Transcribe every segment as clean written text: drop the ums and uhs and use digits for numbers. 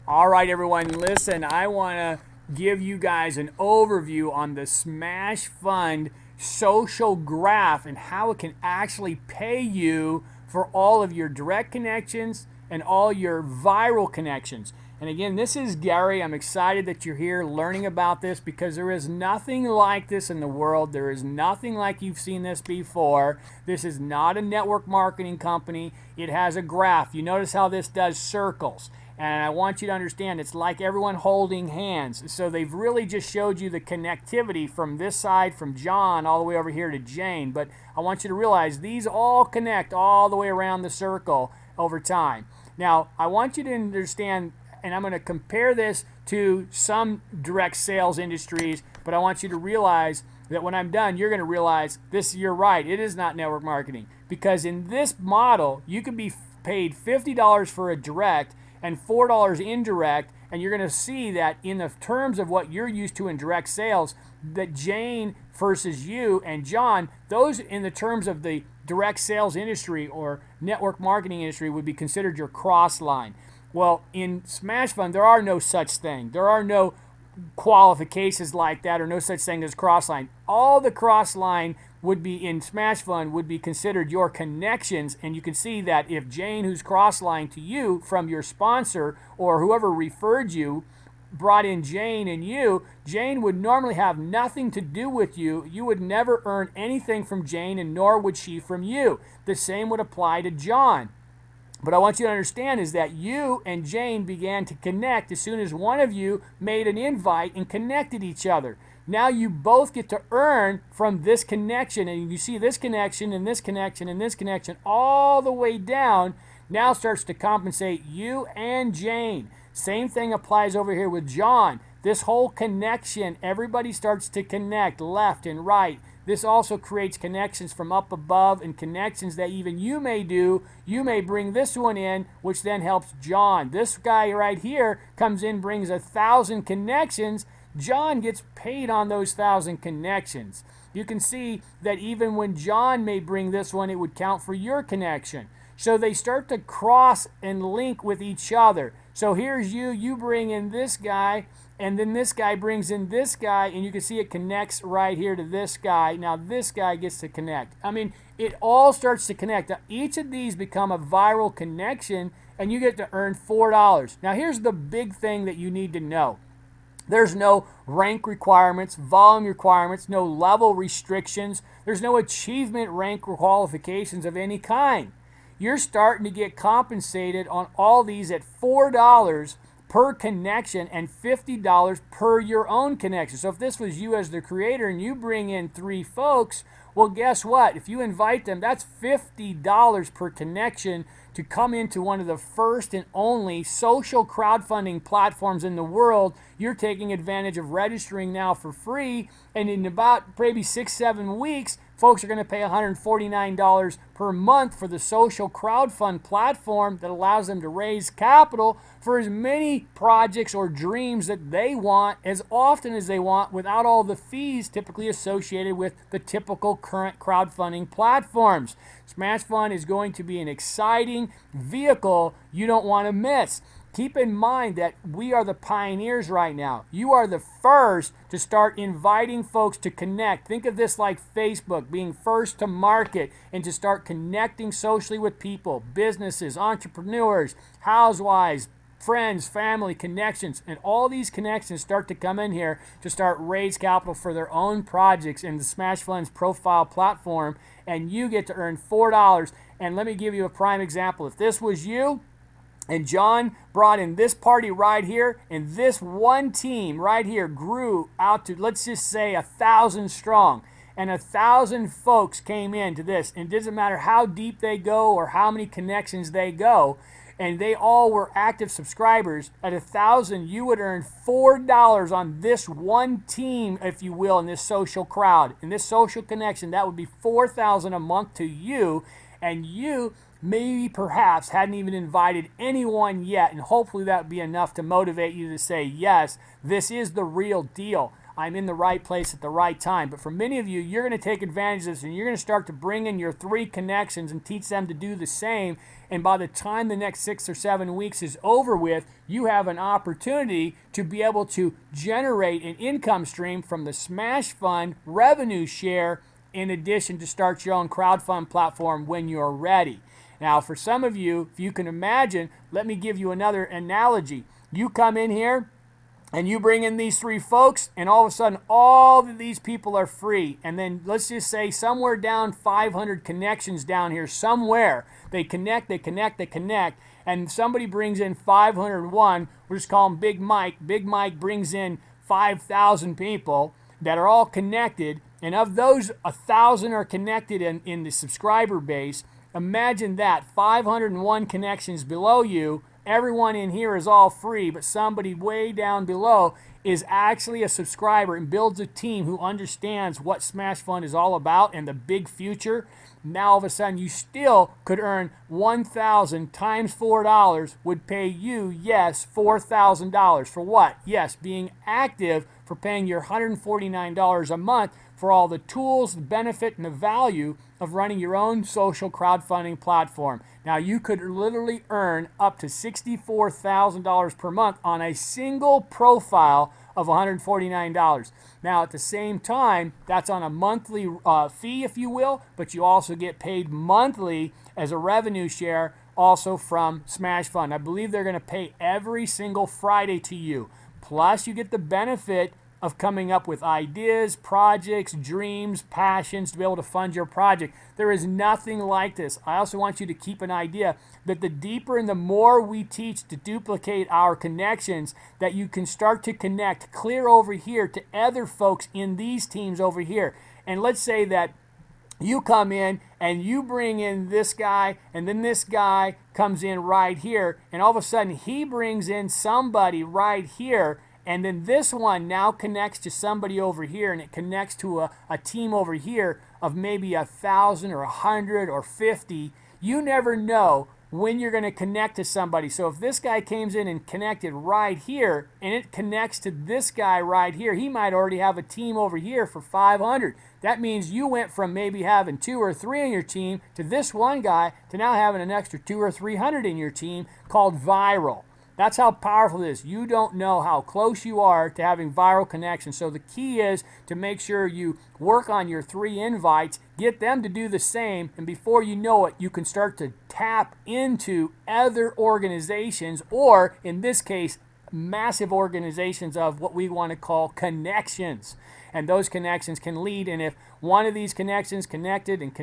All right, everyone, listen, I want to give you guys an overview on the Smash Fund social graph and how it can actually pay you for all of your direct connections and all your viral connections. And again, this is Gary. I'm excited that you're here learning about this because there is nothing like this in the world. There is nothing like you've seen this before. This is not a network marketing company. It has a graph. You notice how this does circles. And I want you to understand it's like everyone holding hands. So they've really just showed you the connectivity from this side, from John, all the way over here to Jane. But I want you to realize these all connect all the way around the circle over time. Now, I want you to understand, and I'm going to compare this to some direct sales industries, but I want you to realize that when I'm done, you're going to realize this, you're right, it is not network marketing. Because in this model, you can be paid $50 for a direct and $4 indirect, and you're going to see that in the terms of what you're used to in direct sales, that Jane versus you and John, those in the terms of the direct sales industry or network marketing industry would be considered your cross line. Well, in Smash Fund, there are no such thing. There are no qualifications like that or no such thing as cross line. All the cross line would be in Smash Fund would be considered your connections, and you can see that if Jane, who's cross-line to you from your sponsor or whoever referred you, brought in Jane and you, Jane would normally have nothing to do with you. You would never earn anything from Jane, and nor would she from you. The same would apply to John. But I want you to understand is that you and Jane began to connect as soon as one of you made an invite and connected each other. Now you both get to earn from this connection, and you see this connection and this connection and this connection all the way down now starts to compensate you and Jane. Same thing applies over here with John. This whole connection, everybody starts to connect left and right. This also creates connections from up above and connections that even you may do. You may bring this one in, which then helps John. This guy right here comes in, brings 1,000 connections. John gets paid on those 1,000 connections. You can see that even when John may bring this one, it would count for your connection. So they start to cross and link with each other. So here's you bring in this guy, and then this guy brings in this guy, and you can see it connects right here to this guy. Now this guy gets to connect. I mean, it all starts to connect. Now, each of these become a viral connection, and you get to earn $4. Now here's the big thing that you need to know. There's no rank requirements, volume requirements, no level restrictions. There's no achievement rank qualifications of any kind. You're starting to get compensated on all these at $4 per connection and $50 per your own connection. So if this was you as the creator and you bring in 3 folks, well, guess what? If you invite them, that's $50 per connection to come into one of the first and only social crowdfunding platforms in the world. You're taking advantage of registering now for free, and in about maybe 6-7 weeks, folks are going to pay $149 per month for the social crowdfund platform that allows them to raise capital for as many projects or dreams that they want as often as they want without all the fees typically associated with the typical current crowdfunding platforms. Smash Fund is going to be an exciting vehicle you don't want to miss. Keep in mind that we are the pioneers right now. You are the first to start inviting folks to connect. Think of this like Facebook, being first to market and to start connecting socially with people, businesses, entrepreneurs, housewives, friends, family, connections, and all these connections start to come in here to start raise capital for their own projects in the Smash Fund's profile platform, and you get to earn $4. And let me give you a prime example. If this was you, and John brought in this party right here, and this one team right here grew out to, let's just say, 1,000 strong. And 1,000 folks came into this. And it doesn't matter how deep they go or how many connections they go. And they all were active subscribers. At 1,000, you would earn $4 on this one team, if you will, in this social crowd. In this social connection, that would be $4,000 a month to you. And you maybe perhaps hadn't even invited anyone yet, and hopefully that would be enough to motivate you to say, yes, this is the real deal. I'm in the right place at the right time. But for many of you, you're going to take advantage of this, and you're going to start to bring in your 3 connections and teach them to do the same. And by the time the next 6 or 7 weeks is over with, you have an opportunity to be able to generate an income stream from the Smash Fund revenue share, in addition to start your own crowdfund platform when you're ready. Now, for some of you, if you can imagine, let me give you another analogy. You come in here and you bring in these 3 folks, and all of a sudden all of these people are free. And then let's just say somewhere down 500 connections down here, somewhere they connect, and somebody brings in 501. We'll just call him Big Mike. Big Mike brings in 5,000 people that are all connected, and of those, 1,000 are connected in the subscriber base. Imagine that, 501 connections below you. Everyone in here is all free, but somebody way down below is actually a subscriber and builds a team who understands what Smash Fund is all about and the big future. Now all of a sudden you still could earn 1,000 times $4 would pay you, yes, $4,000. For what? Yes, being active, for paying your $149 a month for all the tools, the benefit, and the value of running your own social crowdfunding platform. Now, you could literally earn up to $64,000 per month on a single profile of $149. Now, at the same time, that's on a monthly fee, if you will, but you also get paid monthly as a revenue share also from Smash Fund. I believe they're going to pay every single Friday to you. Plus, you get the benefit of coming up with ideas, projects, dreams, passions to be able to fund your project. There is nothing like this. I also want you to keep an idea that the deeper and the more we teach to duplicate our connections, that you can start to connect clear over here to other folks in these teams over here. And let's say that you come in and you bring in this guy, and then this guy comes in right here, and all of a sudden he brings in somebody right here. And then this one now connects to somebody over here, and it connects to a team over here of maybe 1,000 or 100 or 50. You never know when you're going to connect to somebody. So if this guy comes in and connected right here, and it connects to this guy right here, he might already have a team over here for 500. That means you went from maybe having 2 or 3 on your team to this one guy to now having an extra 200 or 300 in your team, called viral. That's how powerful it is. You don't know how close you are to having viral connections. So the key is to make sure you work on your 3 invites, get them to do the same, and before you know it, you can start to tap into other organizations, or in this case, massive organizations of what we want to call connections. And those connections can lead, and if one of these connections connected and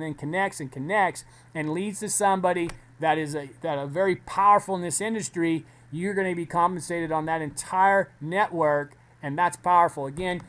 then connects and leads to somebody that is very powerful in this industry, you're going to be compensated on that entire network, and that's powerful. Again,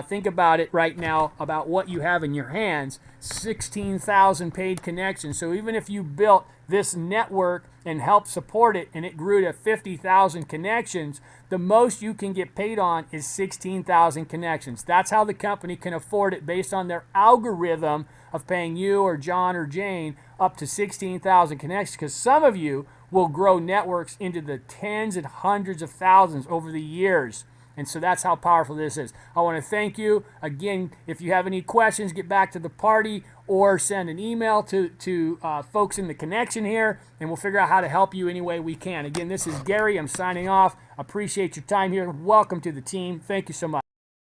think about it right now about what you have in your hands, 16,000 paid connections. So even if you built this network and helped support it and it grew to 50,000 connections, the most you can get paid on is 16,000 connections. That's how the company can afford it based on their algorithm of paying you or John or Jane up to 16,000 connections, because some of you will grow networks into the tens and hundreds of thousands over the years. And so that's how powerful this is. I want to thank you. Again, if you have any questions, get back to the party or send an email to folks in the connection here, and we'll figure out how to help you any way we can. Again, this is Gary. I'm signing off. Appreciate your time here. Welcome to the team. Thank you so much.